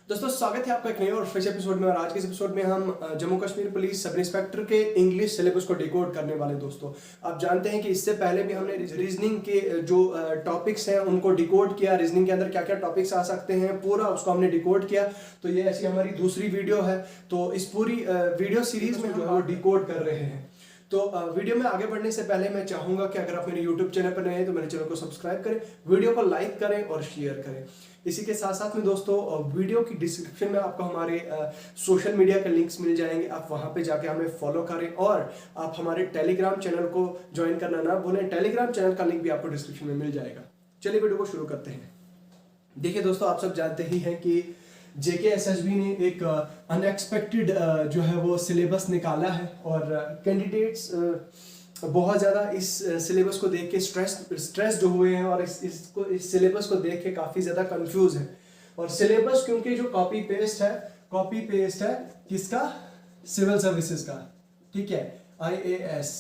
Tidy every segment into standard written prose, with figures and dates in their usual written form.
दोस्तों स्वागत है आपका एक नए और फ्रेश एपिसोड में। और आज के इस एपिसोड में हम Jammu Kashmir police sub inspector के इंग्लिश सिलेबस को डिकोड करने वाले। दोस्तों आप जानते हैं कि इससे पहले भी हमने रीजनिंग के जो टॉपिक्स हैं उनको डिकोड किया। रीजनिंग के अंदर क्या क्या टॉपिक्स आ सकते हैं पूरा उसको हमने डिकोड किया। तो ये ऐसी हमारी दूसरी वीडियो है। तो इस पूरी वीडियो सीरीज में जो है वो डिकोड कर रहे हैं। तो वीडियो में आगे बढ़ने से पहले मैं चाहूंगा कि अगर आप मेरे YouTube चैनल पर नए हैं तो मेरे चैनल को सब्सक्राइब करें, वीडियो को लाइक करें और शेयर करें। इसी के साथ साथ में दोस्तों वीडियो की डिस्क्रिप्शन में आपको हमारे सोशल मीडिया के लिंक्स मिल जाएंगे। आप वहां पे जाके हमें फॉलो करें और आप हमारे टेलीग्राम चैनल को ज्वाइन करना ना भूलें। टेलीग्राम चैनल का लिंक भी आपको डिस्क्रिप्शन में मिल जाएगा। चलिए वीडियो को शुरू करते हैं। देखिए दोस्तों, आप सब जानते ही हैं कि JKSSB ने एक अनएक्सपेक्टेड जो है वो सिलेबस निकाला है और कैंडिडेट्स बहुत ज़्यादा इस सिलेबस को देख के स्ट्रेस्ड हुए हैं और इस सिलेबस को देख के काफ़ी ज़्यादा कंफ्यूज है। और सिलेबस क्योंकि जो कॉपी पेस्ट है किसका? सिविल सर्विसेज का। ठीक है, IAS,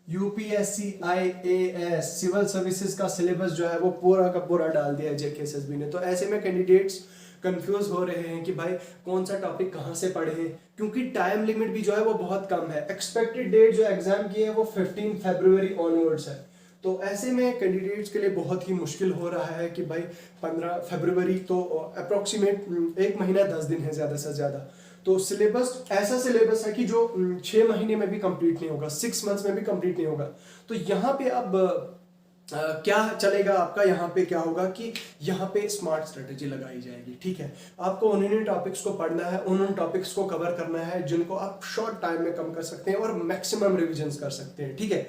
UPSC, IAS civil services का सिलेबस जो है वो पूरा का पूरा डाल दिया है JKSSB ने। तो ऐसे में कैंडिडेट्स कंफ्यूज हो रहे हैं कि भाई कौन सा टॉपिक कहाँ से पढ़ें, क्योंकि टाइम लिमिट भी जो है वो बहुत कम है। एक्सपेक्टेड डेट जो एग्जाम की है वो 15 फरवरी ऑनवर्ड्स है। तो ऐसे में कैंडिडेट्स के लिए बहुत ही मुश्किल हो रहा है कि भाई 15 फरवरी तो अप्रोक्सीमेट 1 महीना 10 दिन है ज़्यादा से ज़्यादा। तो सिलेबस ऐसा सिलेबस है कि जो 6 महीने में भी कंप्लीट नहीं होगा, 6 मंथ्स में भी कंप्लीट नहीं होगा। तो यहाँ पे अब क्या चलेगा आपका? यहाँ पे क्या होगा कि यहाँ पे स्मार्ट स्ट्रेटेजी लगाई जाएगी। ठीक है, आपको उन्हीं टॉपिक्स को पढ़ना है, उन टॉपिक्स को कवर करना है जिनको आप शॉर्ट टाइम में कम कर सकते हैं और मैक्सिमम रिविजन्स कर सकते हैं। ठीक है,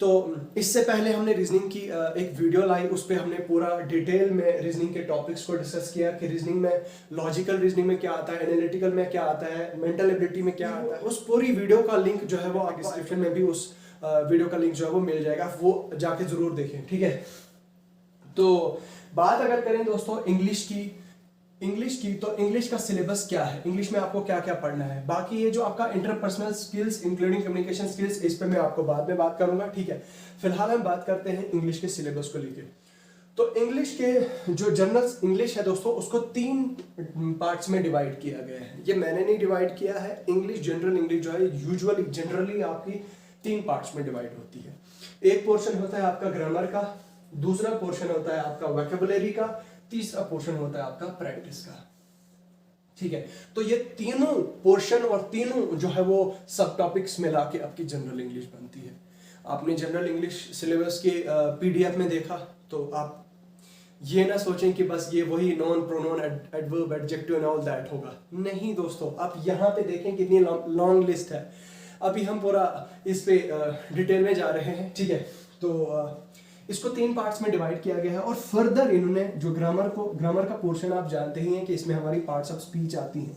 तो इससे पहले हमने रीजनिंग की एक वीडियो लाई, उस पर हमने पूरा डिटेल में रीजनिंग के टॉपिक्स को डिस्कस किया कि रीजनिंग में लॉजिकल रीजनिंग में क्या आता है, एनालिटिकल में क्या आता है, मेंटल एबिलिटी में क्या आता है। उस पूरी वीडियो का लिंक जो है वो डिस्क्रिप्शन में भी उस वीडियो का लिंक जो है वो मिल जाएगा, वो जाके जरूर देखें। ठीक है, तो बात अगर करें दोस्तों इंग्लिश की तो इंग्लिश का सिलेबस क्या है, इंग्लिश में आपको क्या क्या पढ़ना है। बाकी ये जो आपका interpersonal skills including communication skills, इस पे मैं आपको बाद में बात करूंगा। ठीक है, फिलहाल हम बात करते हैं इंग्लिश के सिलेबस को लेकर। तो इंग्लिश के जो जनरल इंग्लिश है दोस्तों, उसको 3 पार्ट्स में डिवाइड किया गया है। ये मैंने नहीं डिवाइड किया है। इंग्लिश जनरल इंग्लिश जो है यूजुअली जनरली आपकी 3 पार्ट्स में डिवाइड होती है। एक पोर्शन होता है आपका ग्रामर का, दूसरा पोर्शन होता है आपका वोकैबुलरी का, तीसरा पोर्शन होता है आपका प्रैक्टिस का। ठीक है, तो ये तीनों पोर्शन और तीनों जो है वो सब टॉपिक्स मिला के आपकी जनरल इंग्लिश बनती है। आपने जनरल इंग्लिश सिलेबस के PDF में देखा तो आप ये ना सोचें कि बस ये वही non pronoun adverb adjective and all that होगा। नहीं दोस्तों, आप यहाँ पे देखें कितनी लॉन्ग लिस्ट है। अभी हम पूरा इस पे डिटेल में जा रहे हैं। ठीक है, तो इसको 3 पार्ट्स में डिवाइड किया गया है और फर्दर इन्होंने जो ग्रामर का पोर्शन आप जानते ही हैं कि इसमें हमारी पार्ट्स ऑफ स्पीच आती हैं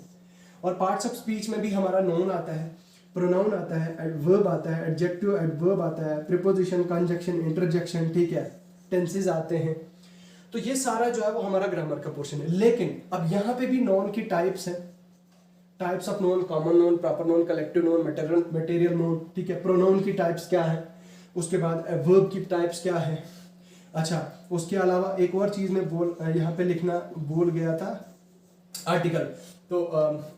और पार्ट्स ऑफ स्पीच में भी हमारा नाउन आता है, प्रोनाउन आता है, एडवर्ब आता है, एडजेक्टिव एडवर्ब आता है, प्रीपोजिशन, कंजक्शन, इंटरजेक्शन, ठीक है, टेंसेस आते हैं। तो ये सारा जो है वो हमारा ग्रामर का पोर्शन है। लेकिन अब यहाँ पे भी नाउन की टाइप्स हैं, types of noun, common noun, proper noun, collective noun, material noun. ठीक है, प्रोनाउन की टाइप्स क्या है, उसके बाद वर्ब की टाइप्स क्या है। अच्छा, उसके अलावा एक और चीज में यहाँ पे लिखना भूल गया था, आर्टिकल। तो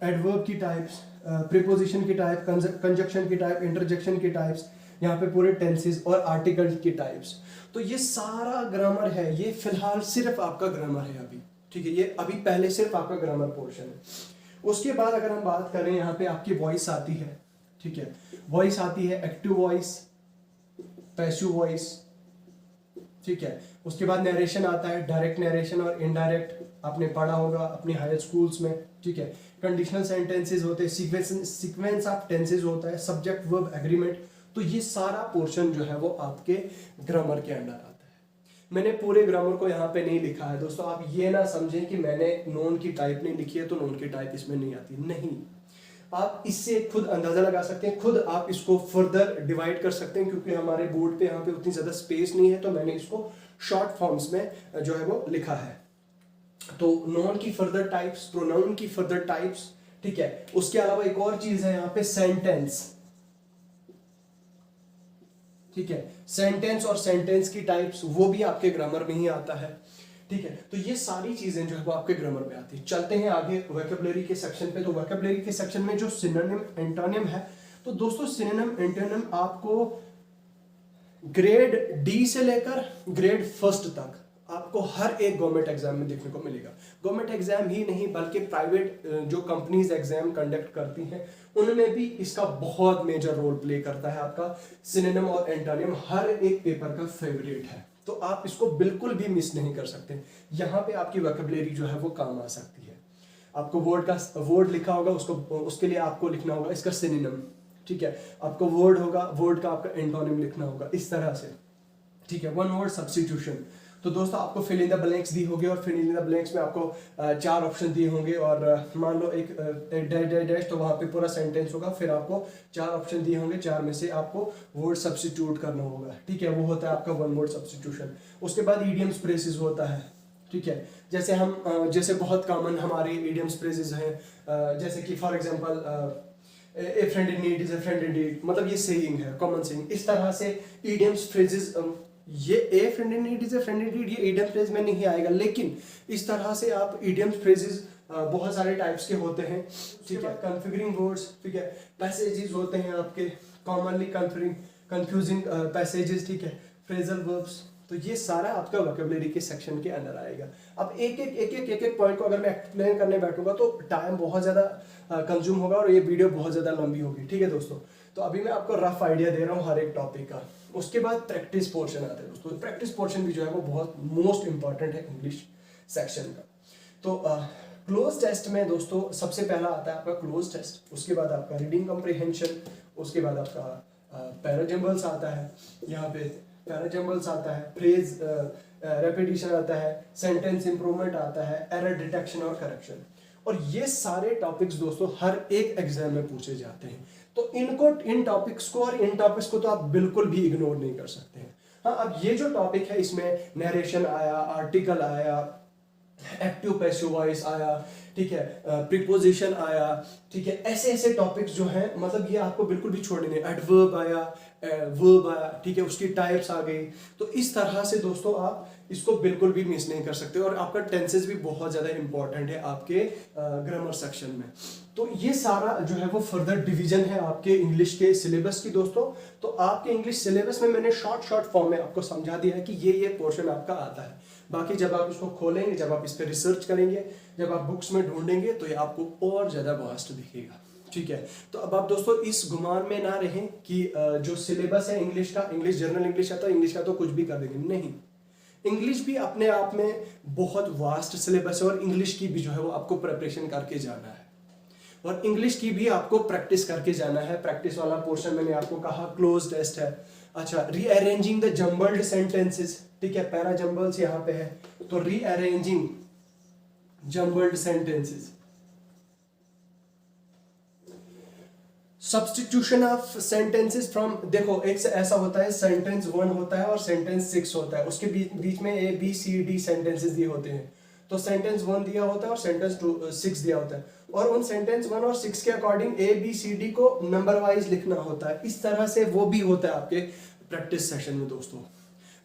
एडवर्ब की टाइप्स, प्रीपोजिशन की टाइप, कंजक्शन की टाइप, इंटरजेक्शन की टाइप्स, यहाँ पे पूरे टेंसेस और आर्टिकल की टाइप्स। तो ये सारा ग्रामर है। ये फिलहाल सिर्फ आपका ग्रामर है अभी। ठीक है, ये अभी पहले सिर्फ आपका ग्रामर पोर्शन है। उसके बाद अगर हम बात करें, यहाँ पे आपकी वॉइस आती है। ठीक है, वॉइस आती है, एक्टिव वॉइस, पैसिव वॉइस। ठीक है, उसके बाद नरेशन आता है, डायरेक्ट नरेशन और इनडायरेक्ट, आपने पढ़ा होगा अपने हायर स्कूल्स में। ठीक है, कंडीशनल सेंटेंसेस होते हैं, सीक्वेंस ऑफ टेंसेस होता है, सब्जेक्ट वर्ब एग्रीमेंट। तो ये सारा पोर्शन जो है वो आपके ग्रामर के अंडर आता है। मैंने पूरे ग्रामर को यहाँ पे नहीं लिखा है दोस्तों। आप ये ना समझें कि मैंने नॉन की टाइप नहीं लिखी है तो नॉन की टाइप इसमें नहीं आती। नहीं, आप इससे खुद अंदाजा लगा सकते हैं, खुद आप इसको फर्दर डिवाइड कर सकते हैं, क्योंकि हमारे बोर्ड पे यहाँ पे उतनी ज्यादा स्पेस नहीं है। तो मैंने इसको शॉर्ट फॉर्म्स में जो है वो लिखा है। तो नॉन की फर्दर टाइप्स, प्रोनाउन की फर्दर टाइप्स। ठीक है, उसके अलावा एक और चीज है यहाँ पे, सेंटेंस। ठीक है, सेंटेंस और सेंटेंस की टाइप्स वो भी आपके ग्रामर में ही आता है। ठीक है। तो ये सारी चीजें जो है वो आपके ग्रामर में आती है। चलते हैं आगे वोकैबुलरी के सेक्शन पे। तो वोकैबुलरी के सेक्शन में जो सिनोनिम एंटोनिम है, तो दोस्तों सिनोनिम एंटोनिम आपको ग्रेड डी से लेकर ग्रेड फर्स्ट तक आपको हर एक गवर्नमेंट एग्जाम में देखने को मिलेगा। गवर्नमेंट एग्जाम ही नहीं बल्कि प्राइवेट जो कंपनीज एग्जाम कंडक्ट करती हैं उनमें भी इसका बहुत मेजर रोल प्ले करता है। आपका सिनोनिम और एंटोनिम हर एक पेपर का फेवरेट है, तो आप इसको बिल्कुल भी मिस नहीं कर सकते। यहाँ पे आपकी वोकैबुलरी जो है वो काम आ सकती है। आपको वर्ड लिखा होगा, उसके लिए आपको लिखना होगा इसका सिनोनिम, ठीक है। आपको वर्ड होगा, वर्ड का आपका एंटोनिम लिखना होगा इस तरह से, ठीक है। वन वर्ड सब्स्टिट्यूशन, तो दोस्तों आपको फिल इन द ब्लैंक्स दी होगी और फिल इन द ब्लैंक्स में आपको 4 ऑप्शन दिए होंगे और मान लो एक डैश तो वहां पे पूरा सेंटेंस होगा, फिर आपको 4 ऑप्शन दिए होंगे, 4 में से आपको वर्ड सब्स्टिट्यूट करना होगा, ठीक है। वो होता है आपका वन वर्ड सब्स्टिट्यूशन। उसके बाद ईडियम्स फ्रेजेस होता है, ठीक है। जैसे बहुत कॉमन हमारे ईडियम्स फ्रेजेस हैं, जैसे कि for example A friend in need is a friend Indeed, मतलब ये सेइंग है, कॉमन सेइंग। इस तरह से ईडियम्स फ्रेजेस, ये ए friend in need is a friend Indeed, ये ईडियम फ्रेज में नहीं आएगा, लेकिन इस तरह से आप ईडियम फ्रेजेस बहुत सारे टाइप्स के होते हैं, ठीक है। कन्फिगरिंग वर्ड्स, ठीक है। पैसेजेस होते हैं आपके कॉमनली कंफ्यूजिंग पैसेजेस, ठीक है। फ्रेजल वर्ब्स, तो ये सारा आपका वोकैबुलरी के सेक्शन के अंदर आएगा। अब एक एक पॉइंट को अगर मैं एक्सप्लेन करने बैठूंगा तो टाइम बहुत ज़्यादा कंज्यूम होगा और ये वीडियो बहुत ज़्यादा लंबी होगी, ठीक है दोस्तों। तो अभी मैं आपको रफ आइडिया दे रहा हूँ हर एक टॉपिक का। उसके बाद प्रैक्टिस पोर्शन आता है दोस्तों। प्रैक्टिस पोर्शन भी जो है वो बहुत मोस्ट इंपॉर्टेंट है इंग्लिश सेक्शन का। तो क्लोज टेस्ट में दोस्तों सबसे पहला आता है आपका क्लोज टेस्ट, उसके बाद आपका रीडिंग कॉम्प्रिहेंशन, उसके बाद आपका पैराजम्बल्स आता है, यहाँ पे पैराजम्बल्स आता है, फ्रेज रेपिटेशन आता है, सेंटेंस इंप्रूवमेंट आता है, एरर डिटेक्शन और करेक्शन। और ये सारे टॉपिक्स दोस्तों हर एक एग्जाम में पूछे जाते हैं, तो इन टॉपिक्स को तो आप बिल्कुल भी इग्नोर नहीं कर सकते हैं। हाँ, अब ये जो टॉपिक है इसमें नरेशन आया, आर्टिकल आया, एक्टिव पैसिव वॉइस आया, ठीक है, प्रीपोजिशन आया, ठीक है। ऐसे टॉपिक्स जो हैं मतलब ये आपको बिल्कुल भी छोड़ने नहीं। एडवर्ब आया, वर्ब आया, ठीक है, उसकी टाइप्स आ गई। तो इस तरह से दोस्तों आप इसको बिल्कुल भी मिस नहीं कर सकते। और आपका टेंसेस भी बहुत ज़्यादा इंपॉर्टेंट है आपके ग्रामर सेक्शन में। तो ये सारा जो है वो फर्दर डिवीजन है आपके इंग्लिश के सिलेबस की दोस्तों। तो आपके इंग्लिश सिलेबस में मैंने शॉर्ट फॉर्म में आपको समझा दिया है कि ये पोर्शन आपका आता है। बाकी जब आप इसको खोलेंगे, जब आप इस पर रिसर्च करेंगे, जब आप बुक्स में ढूंढेंगे तो ये आपको और ज़्यादा वास्ट दिखेगा, ठीक है। तो अब आप दोस्तों इस गुमान में ना रहें कि जो सिलेबस है इंग्लिश का, इंग्लिश जर्नल इंग्लिश आता है, इंग्लिश का तो कुछ भी कर देंगे, नहीं। इंग्लिश भी अपने आप में बहुत वास्ट सिलेबस है और इंग्लिश की भी जो है वो आपको प्रिपरेशन करके जाना है और इंग्लिश की भी आपको प्रैक्टिस करके जाना है। प्रैक्टिस वाला पोर्शन मैंने आपको कहा क्लोज टेस्ट है। अच्छा, रीअरेंजिंग द जम्बल्ड सेंटेंसेस, ठीक है, पैरा जम्बल्स यहाँ पे है, तो rearranging jumbled sentences. Substitution of sentences from, देखो एक ऐसा होता है सेंटेंस 1 होता है और सेंटेंस 6 होता है, उसके बीच में A B C D sentences दिए होते हैं। तो सेंटेंस 1 दिया होता है और सेंटेंस 6 दिया होता है और उन सेंटेंस 1 और 6 के according A B C D को नंबर वाइज लिखना होता है। इस तरह से वो भी होता है आपके प्रैक्टिस सेशन में दोस्तों।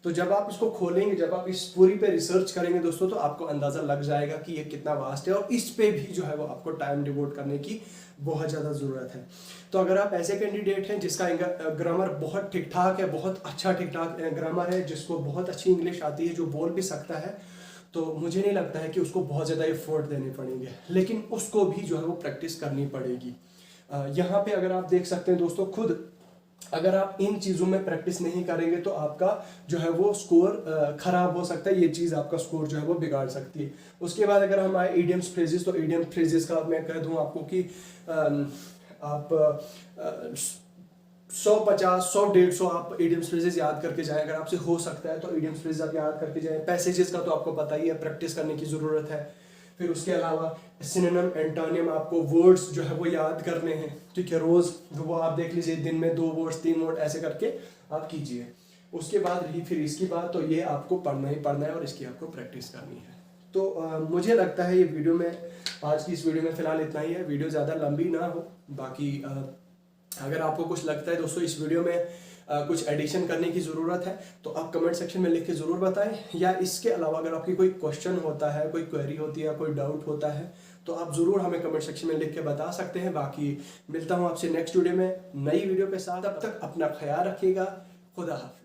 तो जब आप इसको खोलेंगे, जब आप इस पूरी पे रिसर्च करेंगे दोस्तों, तो आपको अंदाजा लग जाएगा कि ये कितना वास्ट है और इस पे भी जो है वो आपको टाइम डिवोट करने की बहुत ज़्यादा ज़रूरत है। तो अगर आप ऐसे कैंडिडेट हैं जिसका ग्रामर बहुत ठीक ठाक है, बहुत अच्छा ठीक ठाक ग्रामर है, जिसको बहुत अच्छी इंग्लिश आती है, जो बोल भी सकता है, तो मुझे नहीं लगता है कि उसको बहुत ज़्यादा एफर्ट देने पड़ेंगे, लेकिन उसको भी जो है वो प्रैक्टिस करनी पड़ेगी। यहाँ पे अगर आप देख सकते हैं दोस्तों, खुद अगर आप इन चीज़ों में प्रैक्टिस नहीं करेंगे तो आपका जो है वो स्कोर खराब हो सकता है। ये चीज़ आपका स्कोर जो है वो बिगाड़ सकती है। उसके बाद अगर हम आए ईडियम्स फ्रेजेस, तो ईडियम फ्रेजेस का मैं कह दूं आपको कि आप 150, 100, 150 आप ईडियम्स फ्रेजेस याद करके जाएं। अगर आपसे हो सकता है तो ईडियम्स फ्रेजेस आप याद करके जाएं। पैसेजेस का तो आपको पता ही है, प्रैक्टिस करने की ज़रूरत है। फिर उसके अलावा सिनोनिम एंटोनिम, आपको वर्ड्स जो है वो याद करने हैं, ठीक है। रोज़ वो आप देख लीजिए, दिन में 2 वर्ड्स 3 वर्ड ऐसे करके आप कीजिए। उसके बाद रही फिर इसकी बात, तो ये आपको पढ़ना ही पढ़ना है और इसकी आपको प्रैक्टिस करनी है। तो मुझे लगता है ये वीडियो में, आज की इस वीडियो में फ़िलहाल इतना ही है। वीडियो ज़्यादा लंबी ना हो। बाकी अगर आपको कुछ लगता है दोस्तों इस वीडियो में कुछ एडिशन करने की ज़रूरत है तो आप कमेंट सेक्शन में लिख के ज़रूर बताएं। या इसके अलावा अगर आपकी कोई क्वेश्चन होता है, कोई क्वेरी होती है, कोई डाउट होता है तो आप ज़रूर हमें कमेंट सेक्शन में लिख के बता सकते हैं। बाकी मिलता हूँ आपसे नेक्स्ट वीडियो में नई वीडियो के साथ, तब तक अपना ख्याल रखिएगा। खुदा हाफिज़।